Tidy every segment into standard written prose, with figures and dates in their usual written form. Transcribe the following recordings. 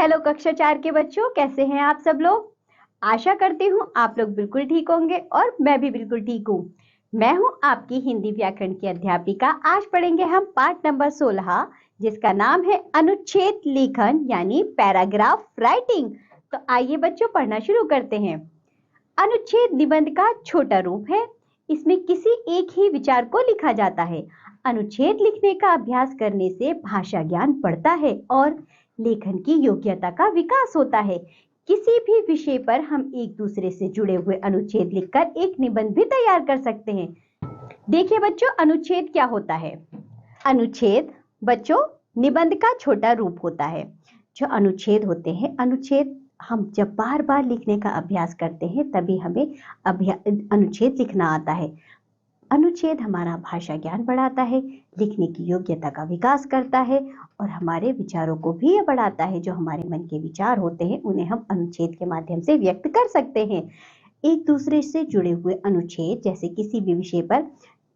Hello कक्षा 4 के बच्चों, कैसे हैं आप सब लोग। आशा करती हूँ आप लोग बिल्कुल ठीक होंगे और मैं भी बिल्कुल ठीक हूँ। मैं हूँ आपकी हिंदी व्याकरण की अध्यापिका। आज पढ़ेंगे हम पाठ नंबर 16 जिसका नाम है अनुच्छेद लेखन यानी पैराग्राफ राइटिंग। तो आइए बच्चों पढ़ना शुरू करते हैं। अनुच्छेद निबंध का छोटा रूप है। इसमें किसी एक ही विचार को लिखा जाता है। अनुच्छेद लिखने का अभ्यास करने से भाषा ज्ञान बढ़ता है और लेखन की योग्यता का विकास होता है। किसी भी विषय पर हम एक दूसरे से जुड़े हुए अनुच्छेद लिखकर एक निबंध भी तैयार कर सकते हैं। देखिए बच्चों, अनुच्छेद क्या होता है। अनुच्छेद बच्चों निबंध का छोटा रूप होता है। जो अनुच्छेद होते हैं, अनुच्छेद हम जब बार बार लिखने का अभ्यास करते हैं तभी हमें अनुच्छेद लिखना आता है। अनुच्छेद हमारा भाषा ज्ञान बढ़ाता है, लिखने की योग्यता का विकास करता है और हमारे विचारों को भी बढ़ाता है। जो हमारे मन के विचार होते हैं उन्हें हम अनुच्छेद के माध्यम से व्यक्त कर सकते हैं। एक दूसरे से जुड़े हुए अनुच्छेद, जैसे किसी भी विषय पर,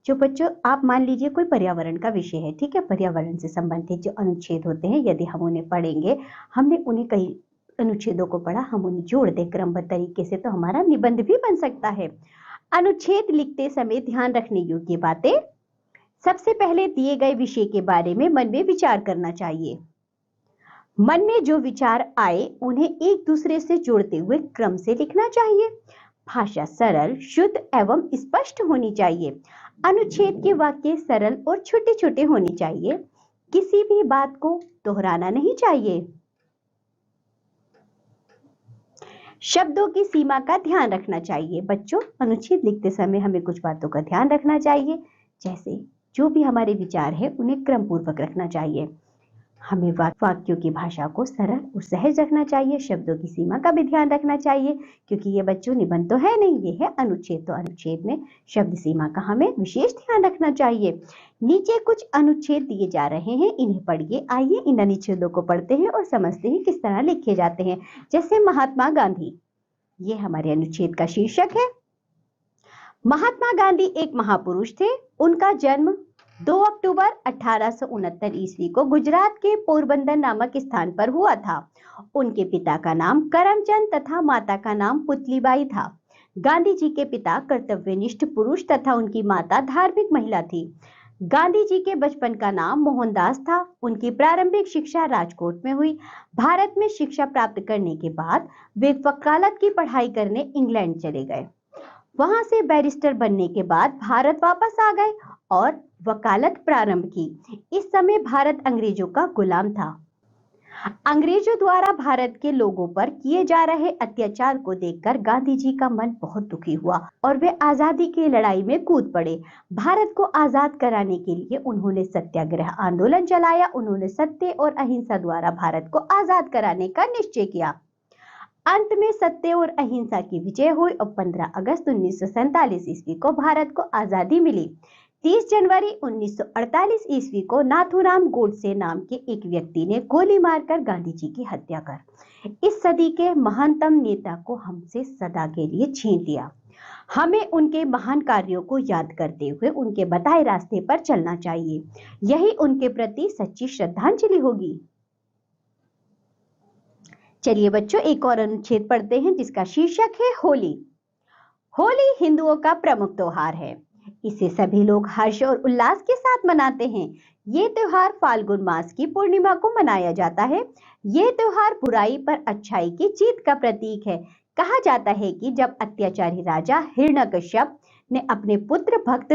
जो बच्चों आप मान लीजिए कोई पर्यावरण का विषय है, ठीक है, पर्यावरण से संबंधित जो अनुच्छेद होते हैं यदि हम उन्हें पढ़ेंगे, हमने उन्हें कई अनुच्छेदों को पढ़ा, हम उन्हें जोड़ दें क्रमबद्ध तरीके से तो हमारा निबंध भी बन सकता है। अनुच्छेद लिखते समय ध्यान रखने योग्य बातें। सबसे पहले दिए गए विषय के बारे में मन में विचार करना चाहिए। मन में जो विचार आए उन्हें एक दूसरे से जोड़ते हुए क्रम से लिखना चाहिए। भाषा सरल, शुद्ध एवं स्पष्ट होनी चाहिए। अनुच्छेद के वाक्य सरल और छोटे छोटे होने चाहिए। किसी भी बात को दोहराना नहीं चाहिए। शब्दों की सीमा का ध्यान रखना चाहिए। बच्चों अनुच्छेद लिखते समय हमें कुछ बातों का ध्यान रखना चाहिए, जैसे जो भी हमारे विचार है उन्हें क्रम पूर्वक रखना चाहिए। हमें वाक्यों की भाषा को सरल और सहज रखना चाहिए। शब्दों की सीमा का भी ध्यान रखना चाहिए, क्योंकि ये बच्चों निबंध तो है नहीं, ये है अनुच्छेद। तो अनुच्छेद में शब्द सीमा का हमें विशेष ध्यान रखना चाहिए। नीचे कुछ अनुच्छेद दिए जा रहे हैं, इन्हें पढ़िए। आइए इन अनुच्छेदों को पढ़ते हैं और समझते हैं किस तरह लिखे जाते हैं। जैसे महात्मा गांधी, ये हमारे अनुच्छेद का शीर्षक है। महात्मा गांधी एक महापुरुष थे। उनका जन्म 2 अक्टूबर 1869 ईस्वी को गुजरात के पोरबंदर नामक स्थान पर हुआ था। उनके पिता का नाम करमचंद तथा माता का नाम पुतलीबाई था। गांधी जी के पिता कर्तव्यनिष्ठ पुरुष तथा उनकी माता धार्मिक महिला थी। गांधी जी के बचपन का नाम मोहनदास था। उनकी प्रारंभिक शिक्षा राजकोट में हुई। भारत में शिक्षा प्राप्त करने के बाद वे वकालत की पढ़ाई करने इंग्लैंड चले गए। वहां से बैरिस्टर बनने के बाद भारत वापस आ गए और वकालत प्रारंभ की। इस समय भारत अंग्रेजों का गुलाम था। अंग्रेजों द्वारा भारत के लोगों पर किए जा रहे अत्याचार को देखकर गांधी जी का मन बहुत दुखी हुआ और वे आजादी की लड़ाई में कूद पड़े। भारत को आजाद कराने के लिए उन्होंने सत्याग्रह आंदोलन चलाया। उन्होंने सत्य और अहिंसा द्वारा भारत को आजाद कराने का निश्चय किया। अंत में सत्य और अहिंसा की विजय हुई और 15 अगस्त 1947 ईस्वी को भारत को आजादी मिली। 30 जनवरी 1948 ईस्वी को नाथूराम गोडसे नाम के एक व्यक्ति ने गोली मारकर गांधी जी की हत्या कर इस सदी के महानतम नेता को हमसे सदा के लिए छीन लिया। हमें उनके महान कार्यों को याद करते हुए उनके बताए रास्ते पर चलना चाहिए। यही उनके प्रति सच्ची श्रद्धांजलि होगी। चलिए बच्चों एक और अनुच्छेद पढ़ते हैं जिसका शीर्षक है होली। होली हिंदुओं का प्रमुख त्योहार है। इसे सभी लोग हर्ष और उल्लास के साथ मनाते हैं। ये त्योहार फाल्गुन मास की पूर्णिमा को मनाया जाता है। ये त्योहार बुराई पर अच्छाई की जीत का प्रतीक है। कहा जाता है कि जब अत्याचारी राजा हिरण्यकश्यप ने अपने पुत्र भक्त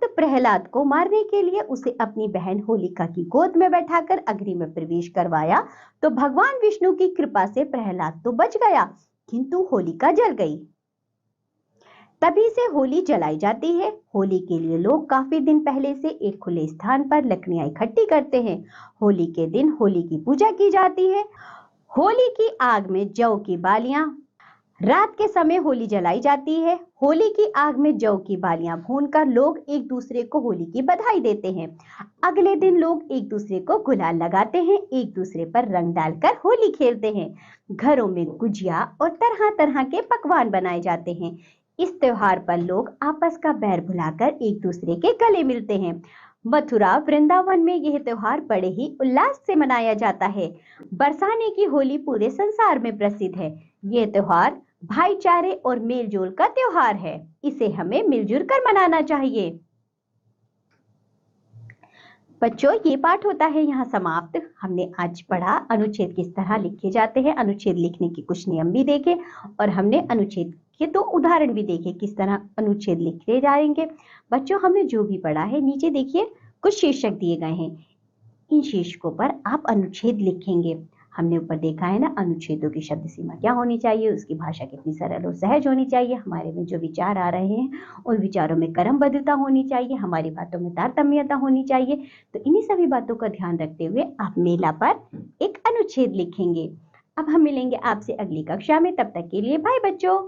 प्रहलाद को मारने के लिए उसे अपनी बहन होलिका की गोद में बैठाकर अग्नि में प्रवेश करवाया तो भगवान विष्णु की कृपा से प्रहलाद तो बच गया, किंतु होलिका जल गई। तभी से होली जलाई जाती है। होली के लिए लोग काफी दिन पहले से एक खुले स्थान पर लकड़ियां इकट्ठी करते हैं। होली के दिन होली की पूजा की जाती है। होली की आग में जौ की बालियां, रात के समय होली जलाई जाती है। होली की आग में जौ की बालियां भूनकर लोग एक दूसरे को होली की बधाई देते हैं। अगले दिन लोग एक दूसरे को गुलाल लगाते हैं, एक दूसरे पर रंग डालकर होली खेलते हैं। घरों में गुजिया और तरह तरह के पकवान बनाए जाते हैं। इस त्योहार पर लोग आपस का बैर भुलाकर एक दूसरे के गले मिलते हैं। मथुरा वृंदावन में यह त्योहार बड़े ही उल्लास से मनाया जाता है। बरसाने की होली पूरे संसार में प्रसिद्ध है। यह त्योहार भाईचारे और मेलजोल का त्योहार है। इसे हमें मिलजुल कर मनाना चाहिए। बच्चों, ये पाठ होता है यहाँ समाप्त। हमने आज पढ़ा अनुच्छेद किस तरह लिखे जाते हैं, अनुच्छेद लिखने के कुछ नियम भी देखे और हमने अनुच्छेद के 2 उदाहरण भी देखे किस तरह अनुच्छेद लिखे जाएंगे। बच्चों, हमने जो भी पढ़ा है नीचे देखिए कुछ शीर्षक दिए गए हैं। इन शीर्षकों पर आप अनुच्छेद लिखेंगे। हमने ऊपर देखा है ना, अनुच्छेदों की शब्द सीमा क्या होनी चाहिए, उसकी भाषा कितनी सरल और सहज होनी चाहिए, हमारे में जो विचार आ रहे हैं उन विचारों में क्रमबद्धता होनी चाहिए, हमारी बातों में तारतम्यता होनी चाहिए। तो इन्हीं सभी बातों का ध्यान रखते हुए आप मेला पर एक अनुच्छेद लिखेंगे। अब हम मिलेंगे आपसे अगली कक्षा में, तब तक के लिए बाय बच्चों।